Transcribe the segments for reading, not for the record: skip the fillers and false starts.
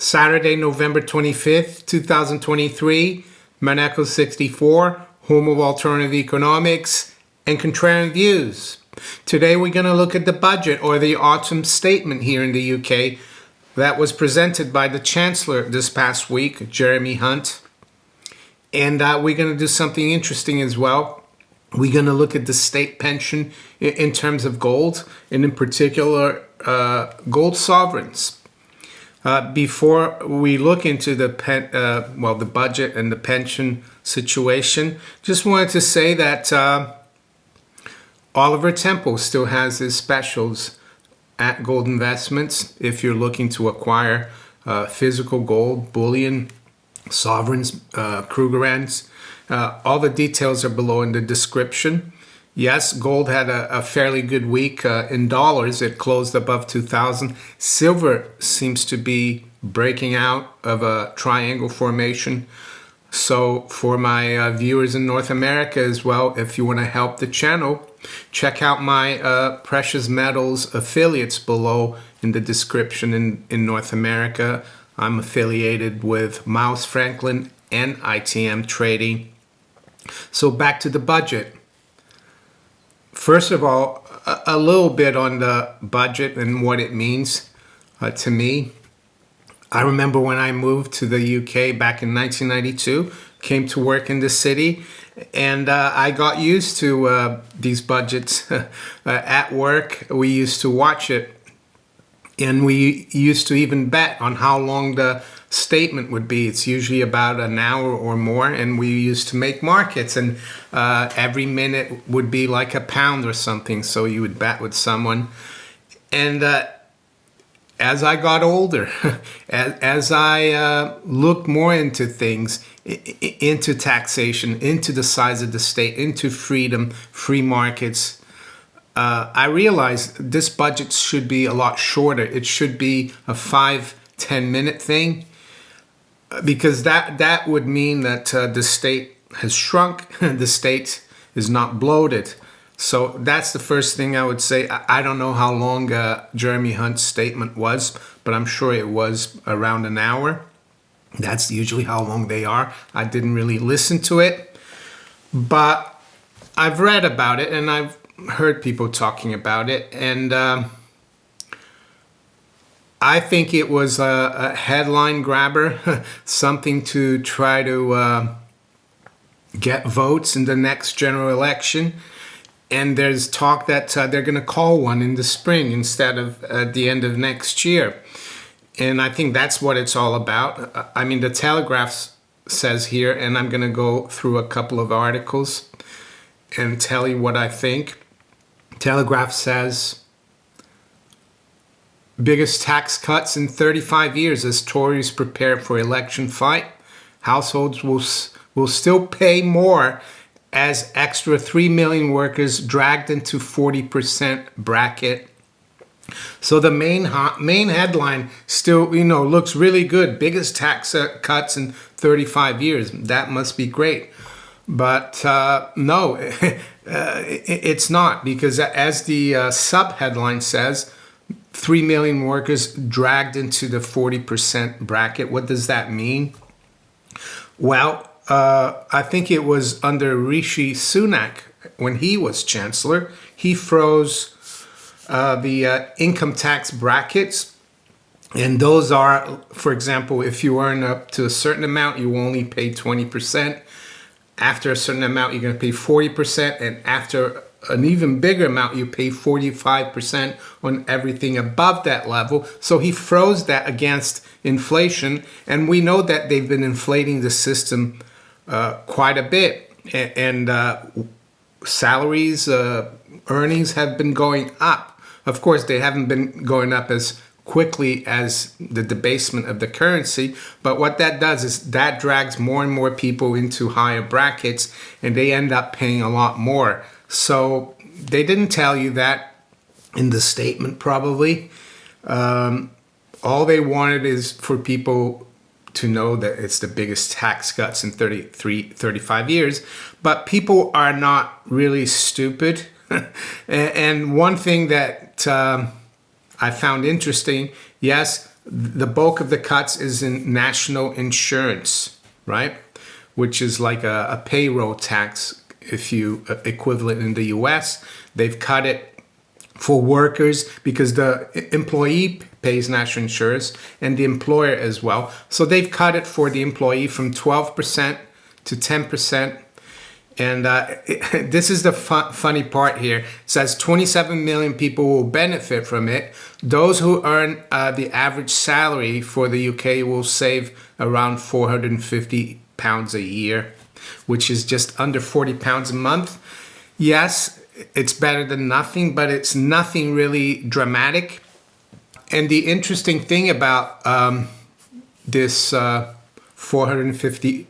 Saturday, November 25th, 2023, Maneco 64, home of alternative economics and contrarian views. Today we're going to look at the budget, or the autumn statement here in the UK, that was presented by the Chancellor this past week, Jeremy Hunt. And we're going to do something interesting as well. We're going to look at the state pension in terms of gold, and in particular, gold sovereigns. Before we look into the budget and the pension situation, just wanted to say that Oliver Temple still has his specials at Gold Investments. If you're looking to acquire physical gold, bullion, sovereigns, Krugerrands, all the details are below in the description. Yes, gold had a fairly good week in dollars. It closed above 2,000. Silver seems to be breaking out of a triangle formation. So for my viewers in North America as well, if you want to help the channel, check out my precious metals affiliates below in the description in North America. I'm affiliated with Miles Franklin and ITM Trading. So back to the budget. First of all, a little bit on the budget and what it means to me. I remember when I moved to the UK back in 1992, came to work in the city, and I got used to these budgets at work. We used to watch it, and we used to even bet on how long the statement would be. It's usually about an hour or more, and we used to make markets, and every minute would be like a pound or something, so you would bet with someone. And as I got older, as I looked more into things, into taxation, into the size of the state, into freedom, free markets, I realized this budget should be a lot shorter. It should be a 5-10 minute thing, because that would mean that the state has shrunk, the state is not bloated. So that's the first thing I would say. I don't know how long Jeremy Hunt's statement was, but I'm sure it was around an hour. That's usually how long they are. I didn't really listen to it, but I've read about it and I've heard people talking about it, and I think it was a headline grabber, something to try to get votes in the next general election. And there's talk that they're going to call one in the spring instead of at the end of next year. And I think that's what it's all about. I mean, the Telegraph says here, and I'm going to go through a couple of articles and tell you what I think. Telegraph says, biggest tax cuts in 35 years as Tories prepare for election fight. Households will still pay more as extra 3 million workers dragged into 40% bracket. So the main headline still, looks really good. Biggest tax cuts in 35 years. That must be great. But no, it's not, because as the sub-headline says, 3 million workers dragged into the 40% bracket. What does that mean? Well, I think it was under Rishi Sunak when he was Chancellor. He froze the income tax brackets. And those are, for example, if you earn up to a certain amount, you only pay 20%. After a certain amount, you're going to pay 40%. And after an even bigger amount, you pay 45% on everything above that level. So he froze that against inflation. And we know that they've been inflating the system quite a bit. And salaries, earnings have been going up. Of course, they haven't been going up as quickly as the debasement of the currency, but what that does is that drags more and more people into higher brackets, and they end up paying a lot more. So they didn't tell you that in the statement, probably. All they wanted is for people to know that it's the biggest tax cuts in 35 years, but people are not really stupid. And one thing that I found interesting, yes, the bulk of the cuts is in national insurance, right? Which is like a payroll tax, if you equivalent in the US. They've cut it for workers because the employee pays national insurance and the employer as well. So they've cut it for the employee from 12% to 10%. And this is the funny part here. It says 27 million people will benefit from it. Those who earn the average salary for the UK will save around £450 a year, which is just under £40 a month. Yes, it's better than nothing, but it's nothing really dramatic. And the interesting thing about this £450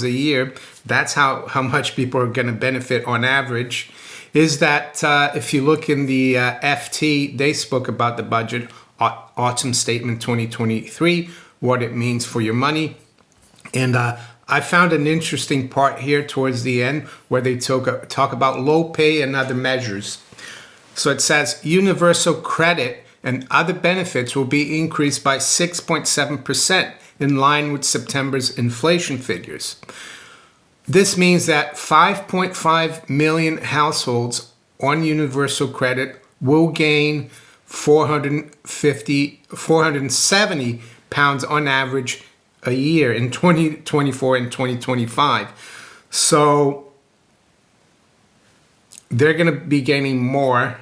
a year, that's how much people are going to benefit on average, is that if you look in the FT, they spoke about the budget, Autumn Statement 2023, what it means for your money. And I found an interesting part here towards the end where they talk about low pay and other measures. So it says universal credit and other benefits will be increased by 6.7% in line with September's inflation figures. This means that 5.5 million households on universal credit will gain £470 on average a year in 2024 and 2025. So they're going to be gaining more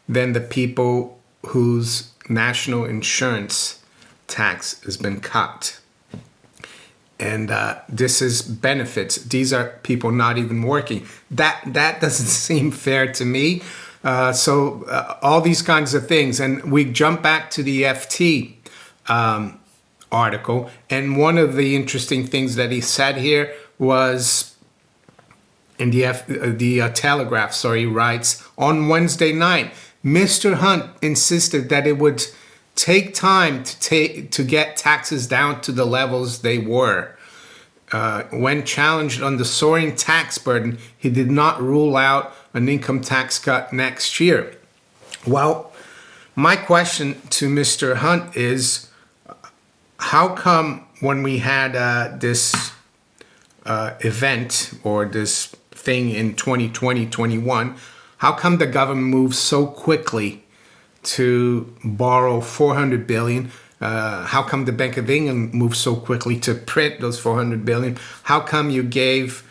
than the people whose national insurance tax has been cut. And this is benefits. These are people not even working. That doesn't seem fair to me. So all these kinds of things. And we jump back to the FT article. And one of the interesting things that he said here was in the Telegraph, writes, on Wednesday night, Mr. Hunt insisted that it would take time to get taxes down to the levels they were. When challenged on the soaring tax burden, he did not rule out an income tax cut next year. Well, my question to Mr. Hunt is, how come when we had this event or this thing in 2020-21, how come the government moves so quickly to borrow 400 billion? How come the Bank of England moved so quickly to print those 400 billion? How come you gave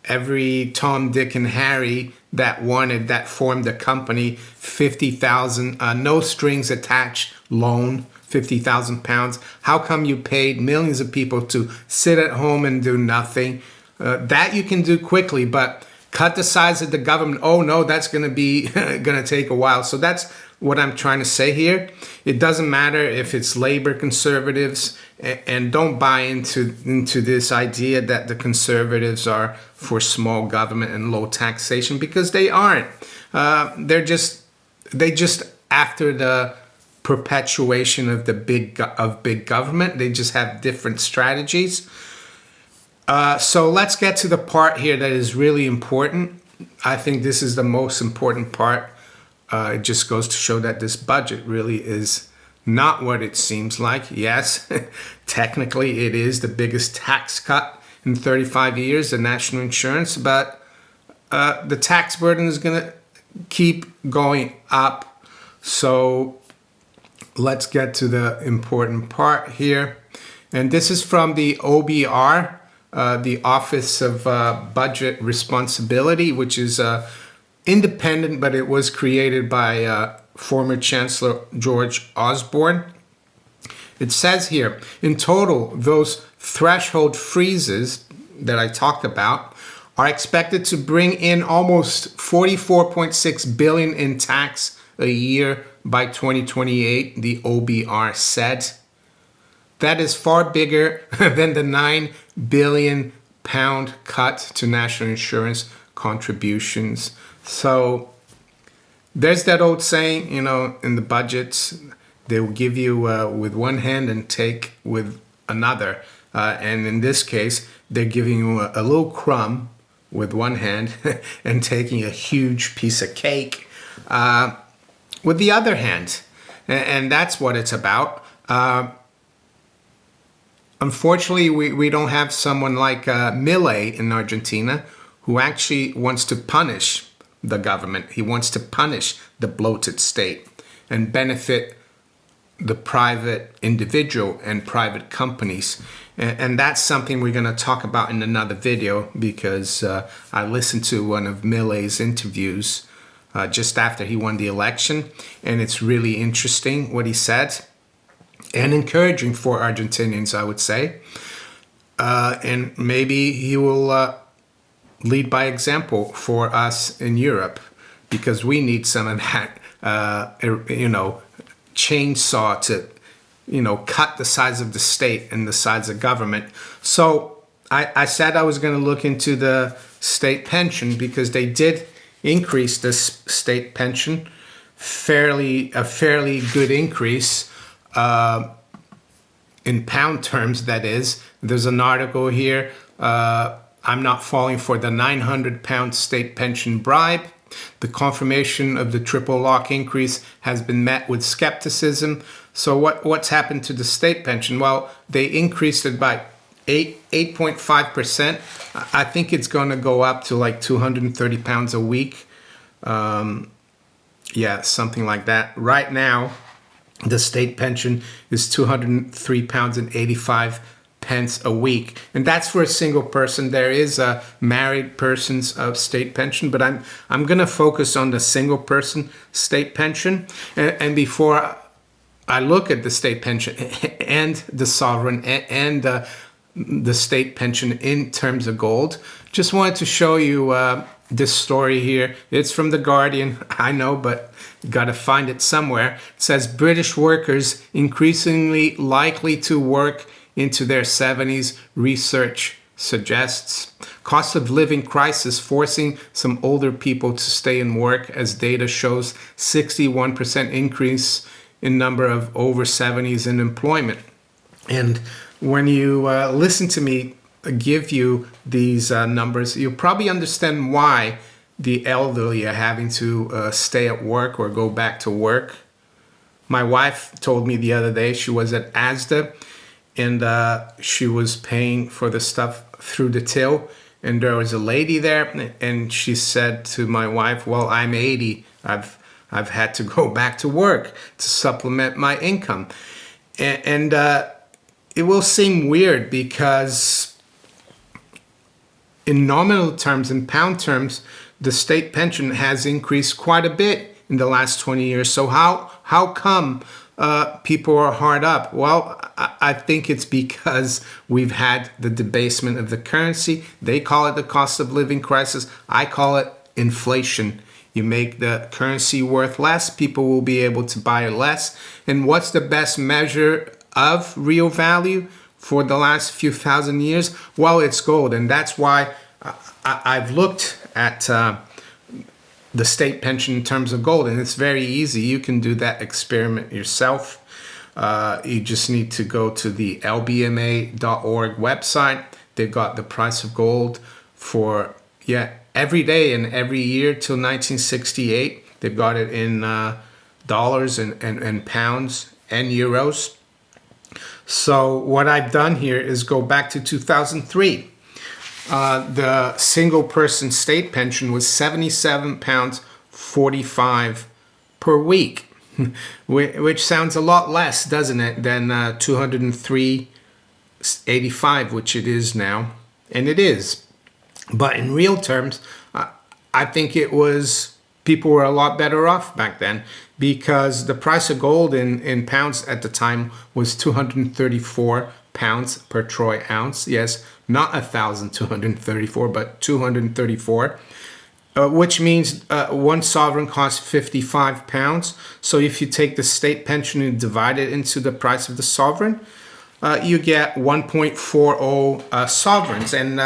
every Tom, Dick, and Harry that formed the company 50,000 no strings attached loan, £50,000? How come you paid millions of people to sit at home and do nothing? That you can do quickly, but cut the size of the government. Oh no, that's going to be going to take a while. So that's what I'm trying to say here. It doesn't matter if it's labor, conservatives, and don't buy into this idea that the conservatives are for small government and low taxation, because they aren't. They just after the perpetuation of big government. They just have different strategies. So let's get to the part here that is really important. I think this is the most important part. It just goes to show that this budget really is not what it seems like. Yes, technically it is the biggest tax cut in 35 years, the national insurance, but the tax burden is going to keep going up. So let's get to the important part here. And this is from the OBR, the Office of Budget Responsibility, which is independent, but it was created by former Chancellor George Osborne. It says here, in total, those threshold freezes that I talked about are expected to bring in almost 44.6 billion in tax a year by 2028, the OBR said. That is far bigger than the £9 billion cut to national insurance contributions. So there's that old saying, in the budgets, they will give you with one hand and take with another. And in this case, they're giving you a little crumb with one hand and taking a huge piece of cake with the other hand. And that's what it's about. Unfortunately, we don't have someone like Milei in Argentina, who actually wants to punish the government. He wants to punish the bloated state and benefit the private individual and private companies. And that's something we're going to talk about in another video, because I listened to one of Millei's interviews just after he won the election, and it's really interesting what he said, and encouraging for Argentinians, I would say. And maybe he will lead by example for us in Europe, because we need some of that, chainsaw to, cut the size of the state and the size of government. So I said I was going to look into the state pension, because they did increase this state pension, a fairly good increase. In pound terms, that is. There's an article here. I'm not falling for the £900 state pension bribe. The confirmation of the triple lock increase has been met with skepticism. So what's happened to the state pension? Well, they increased it by 8.5%. I think it's going to go up to like £230 a week. Yeah, something like that. Right now, the state pension is £203.85 a week, and that's for a single person. There is a married person's state pension, but I'm gonna focus on the single person state pension. And before I look at the state pension and the sovereign and the state pension in terms of gold, just wanted to show you this story here. It's from The Guardian, I know, but got to find it somewhere. It says British workers increasingly likely to work into their 70s, research suggests. Cost of living crisis forcing some older people to stay and work, as data shows 61% increase in number of over 70s in employment. And when you listen to me give you these numbers, you'll probably understand why the elderly are having to stay at work or go back to work. My wife told me the other day she was at Asda, and she was paying for the stuff through the till, and there was a lady there, and she said to my wife, well, I'm 80. I've had to go back to work to supplement my income. And it will seem weird, because in nominal terms, in pound terms, the state pension has increased quite a bit in the last 20 years. So how come people are hard up? Well, I think it's because we've had the debasement of the currency. They call it the cost of living crisis. I call it inflation. You make the currency worth less, people will be able to buy less. And what's the best measure of real value for the last few thousand years? Well, it's gold. And that's why I've looked at the state pension in terms of gold, and it's very easy. You can do that experiment yourself. You just need to go to the lbma.org website. They've got the price of gold for every day and every year till 1968. They've got it in dollars and pounds and euros. So what I've done here is go back to 2003. The single person state pension was £77.45 per week, which sounds a lot less, doesn't it, than $203.85, which it is now. And it is. But in real terms, I think people were a lot better off back then, because the price of gold in pounds at the time was 234 pounds per troy ounce. Yes, not 1,234, but 234, which means one sovereign costs 55 pounds. So if you take the state pension and divide it into the price of the sovereign, you get 1.40 sovereigns. And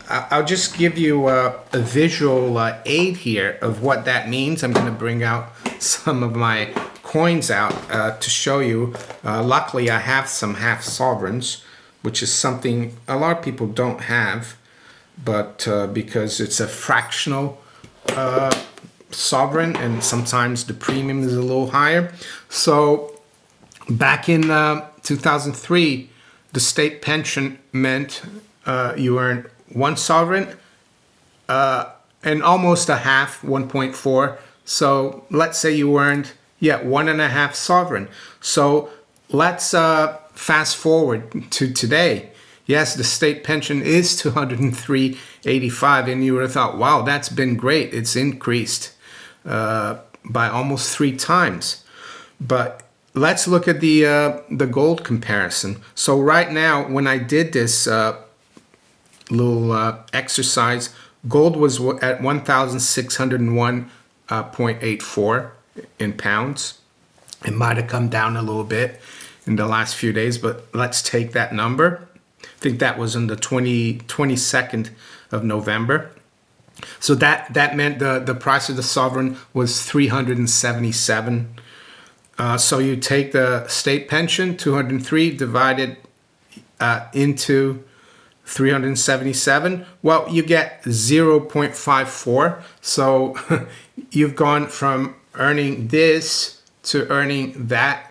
I'll just give you a visual aid here of what that means. I'm going to bring out some of my coins out to show you. Luckily, I have some half sovereigns, which is something a lot of people don't have, but because it's a fractional sovereign, and sometimes the premium is a little higher. So Back in 2003, the state pension meant you earned one sovereign and almost a half, 1.4. So let's say you earned, yeah, 1.5 sovereign. So let's fast forward to today. Yes, the state pension is 203.85, and you would have thought, wow, that's been great. It's increased by almost 3 times. But let's look at the gold comparison. So right now, when I did this little exercise, gold was at 1,601.84 in pounds. It might have come down a little bit in the last few days, but let's take that number. I think that was on the 22nd of November. So that meant the price of the sovereign was 377. So you take the state pension, 203, divided into 377. Well, you get 0.54. So you've gone from earning this to earning that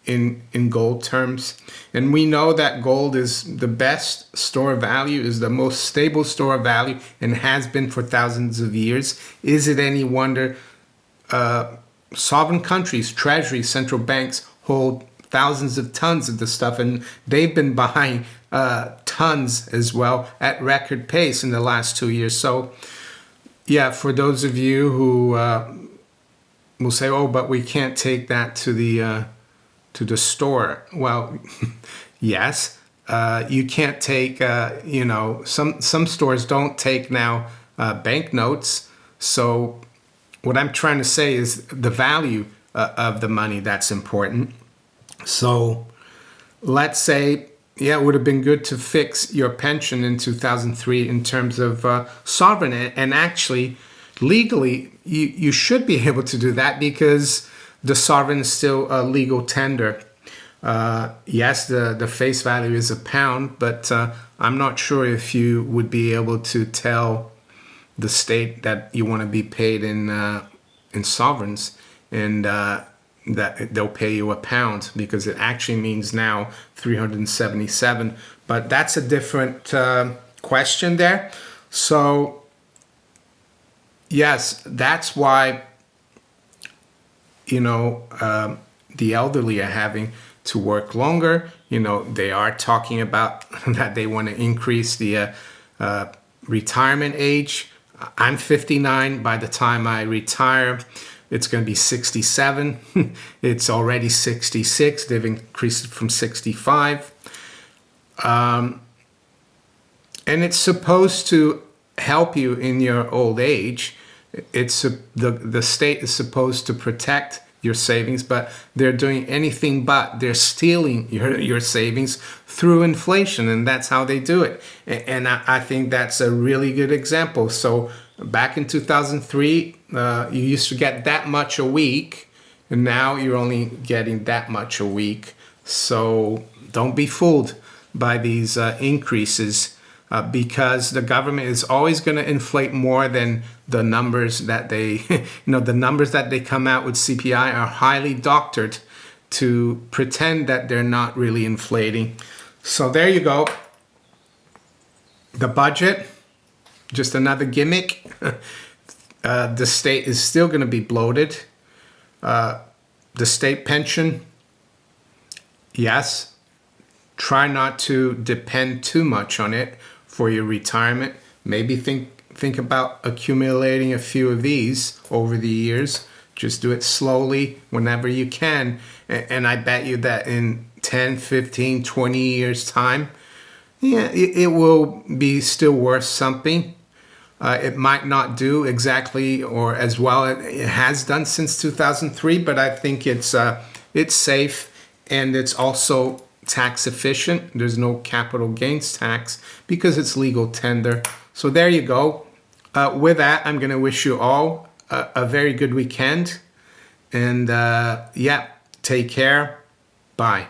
in gold terms. And we know that gold is the best store of value, is the most stable store of value, and has been for thousands of years. Is it any wonder sovereign countries, treasuries, central banks hold thousands of tons of this stuff, and they've been buying tons as well at record pace in the last 2 years. So yeah, for those of you who will say, oh, but we can't take that to the store. Well, yes, you can't take, some stores don't take now banknotes. So what I'm trying to say is the value of the money, that's important. So let's say, yeah, it would have been good to fix your pension in 2003 in terms of sovereign. And actually, legally, you should be able to do that because the sovereign is still a legal tender. Yes, the face value is £1, but I'm not sure if you would be able to tell the state that you want to be paid in sovereigns, and that they'll pay you £1 because it actually means now 377. But that's a different question there. So yes, that's why the elderly are having to work longer. They are talking about that they want to increase the retirement age. I'm 59. By the time I retire, it's going to be 67. It's already 66. They've increased it from 65. And it's supposed to help you in your old age. It's the state is supposed to protect your savings, but they're doing anything but. They're stealing your savings through inflation, and that's how they do it. And I think that's a really good example. So back in 2003, you used to get that much a week, and now you're only getting that much a week. So don't be fooled by these increases. Because the government is always going to inflate more than the numbers that they, the numbers that they come out with CPI are highly doctored to pretend that they're not really inflating. So there you go. The budget, just another gimmick. The state is still going to be bloated. The state pension, yes, try not to depend too much on it for your retirement. Maybe think about accumulating a few of these over the years. Just do it slowly whenever you can. And I bet you that in 10, 15, 20 years time, yeah, it will be still worth something. It might not do exactly or as well it has done since 2003, but I think it's safe, and it's also tax efficient. There's no capital gains tax because it's legal tender. So there you go. With that, I'm going to wish you all a very good weekend. And yeah, take care. Bye.